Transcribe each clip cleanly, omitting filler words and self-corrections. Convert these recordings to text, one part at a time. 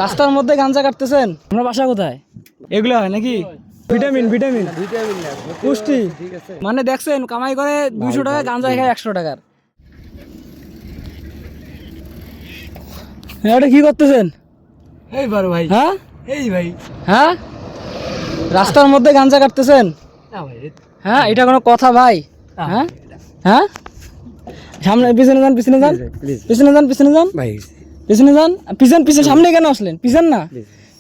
রাস্তার মধ্যে গাঞ্জা কাটতেছেন, আপনার বাসা কোথায়? এগুলো হয় নাকি ভিটামিন ভিটামিন ভিটামিন না পুষ্টি? ঠিক আছে মানে দেখছেন কামাই করে 200 টাকা, গাঞ্জা খায় 100 টাকার। এটা কি করতেছেন? এই বড় ভাই হ্যাঁ এই ভাই হ্যাঁ, রাস্তার মধ্যে গাঞ্জা কাটতেছেন? না ভাই হ্যাঁ, এটা কোনো কথা ভাই? হ্যাঁ হ্যাঁ, সামনে পিছনে যান, পিছনে যান, প্লিজ পিছনে যান, পিছনে যান, ভাই পিছনে যান, পিছন পিছন। সামনে কেন আসলেন? পিছন না,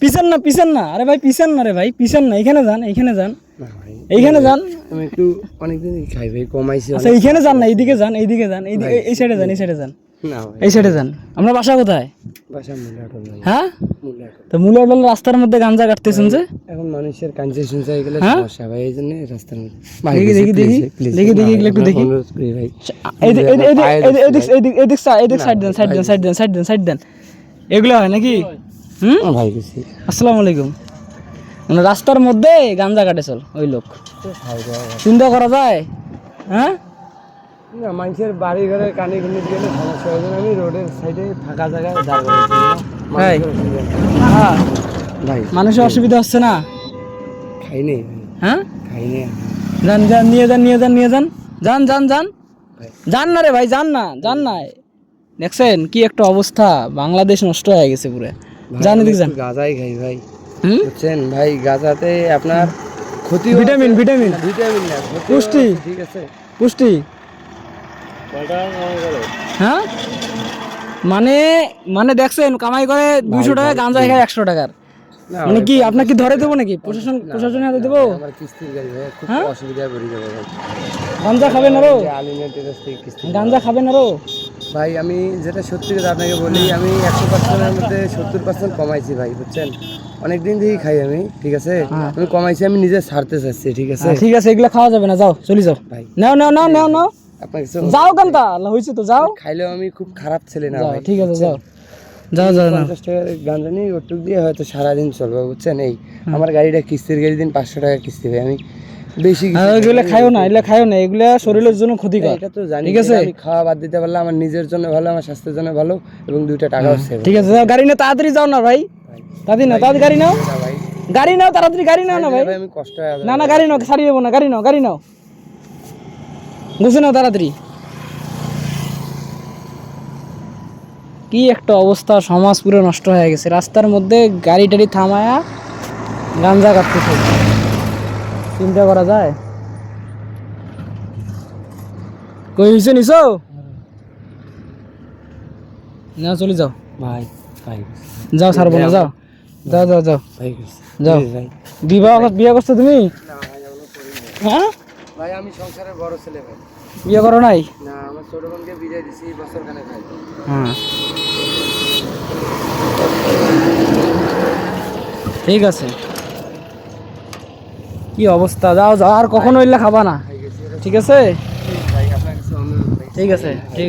পিছন না, পিছন না, আরে ভাই পিছন না রে ভাই, পিছন না, এখানে যান, এইখানে যান, না ভাই এইখানে যান। আমি একটু অনেকদিন খাই ভাই, কমাইছি আচ্ছা এইখানে যান না, এইদিকে যান, এইদিকে যান, এই সাইডে যান, এই সাইডে যান, না ভাই এই সাইডে যান। আপনার বাসা কোথায়? বাসা মুলাটল ভাই হ্যাঁ, মুলাটল। তো মূল্য রাস্তার মধ্যে গাঞ্জা কাটতেছেন যে? এখন মানুষের কনসেশন চাই গেলে হ্যাঁ? সমস্যা ভাই, এই জন্য রাস্তার মধ্যে দেখি দেখি দেখি দেখি দেখি এগুলো একটু দেখি। অনুরোধ করি ভাই এদিক সাইড দেন, সাইড দেন, সাইড দেন, সাইড দেন, সাইড দেন। এগুলো হয় নাকি? হুম, ভাই গেছি আসসালামু আলাইকুম। মানে রাস্তার মধ্যে গাঞ্জা কাটে চল ওই লোক, চিন্তা করা যায়? হ্যাঁ, না মানুষের বাড়ি ঘরের কানে কিনে গেলে সমস্যা হয়, আমি রোডের সাইডে ফাঁকা জায়গায় দাঁড় করেছি। হ্যাঁ, ভাই মানুষের অসুবিধা হচ্ছে না? খাইনি হ্যাঁ, খাইনি যান যান, নিয়ে যান, নিয়ে যান, নিয়ে যান, যান যান যান, যান না রে ভাই, যান না, যান না। দেখছেন কি একটা অবস্থা, বাংলাদেশ নষ্ট হয়ে গেছে পুরো। যান এদিকে যান। গাঁজাই খাই ভাই, হুম, বুঝছেন ভাই, গাঁজাতে আপনার ক্ষতি ভিটামিন ভিটামিন ভিটামিন না পুষ্টি? ঠিক আছে পুষ্টি? হ্যাঁ, মানে মানে দেখছেন কামাই করে 200 টাকা, গাঞ্জা খায় 100 টাকার। না মানে কি আপনাকে ধরে দেবো নাকি? প্রশাসনের হাতে দেবো? আমার কিস্তির গাড়ি ভাই, খুব হ্যাঁ? অসুবিধায় পড়ে যাবে ভাই। গাঞ্জা খাবেন আরো? আলিমেন্টের কাছ থেকে কিস্তি গাঞ্জা খাবেন আরো? ভাই আমি যেটা সত্যি কথা আপনাকে বলি, আমি 100%-এর মধ্যে 70% কমাইছি ভাই, বুঝছেন। অনেক দিন থেকেই খাই আমি, ঠিক আছে, আমি কমাইছি, আমি নিজে ছাড়তে চাচ্ছি, ঠিক আছে ঠিক আছে, এগুলা খাওয়া যাবে না, যাও চলে যাও। ভাই নাও নাও নাও নাও নাও, আপনাকে যাও কান্তা, হয়েছে তো যাও। খাইলেও আমি খুব খারাপ ছেলে না যাও, ভাই, ঠিক আছে, যাও যাও যাও না। 50 টাকার গাঁজা নিয়ে ওটুক দিয়ে হয়তো সারাদিন চলবে, বুঝছেন। এই আমার গাড়িটা কিস্তির গাড়ি, দিন 500 টাকা কিস্তি ভাই, আমি বেশি এগুলো খাইও না, এগুলো খাইও না, এগুলা শরীরের জন্য ক্ষতিকর। এটা তো জানি, ঠিক আছে, আমি খাওয়া বাদ দিতে পারলে আমার নিজের জন্য ভালো, আমার স্বাস্থ্যের জন্য ভালো, এবং 2টা টাকাও সেভ। ঠিক আছে, যাও গাড়ি নাও, তাড়াতাড়ি যাও না ভাই, তাড়াতাড়ি নাও, তাড়াতাড়ি গাড়ি নাও, ভাই গাড়ি নাও, তাড়াতাড়ি গাড়ি নাও না ভাই। আমি কষ্ট হয়ে যাবে। না না, গাড়ি নাও, ছাড়িয়ে যাবো না, গাড়ি নাও, গাড়ি নাও, বুঝে নাও তাড়াতাড়ি। কি একটা অবস্থা, সমাজ পুরো নষ্ট হয়ে গেছে। রাস্তার মধ্যে গাড়ি টাড়ি থামায়া গাঞ্জা কাটতেছে, চিন্তা করা যায়? কই হয়েছে নিছো না, চলে যাও ভাই ভাই যাও, ছাড়বো না, যাও যাও যাও যাও ভাই যাও। ভাই বিয়ে করছো তুমি? হ্যাঁ, ভাই আমি সংসারের বড় ছেলে ভাই। বিয়ে করো নাই? না, আমার ছোট বোনকে বিদায় দিছি এই বছর খানে ভাই। হ্যাঁ, ঠিক আছে, কি অবস্থা, যাও যাও, আর কখনো এলে খাবা না, ঠিক আছে? ভাই আপনার কাছে অনুরোধ ভাই। ঠিক আছে, ঠিক।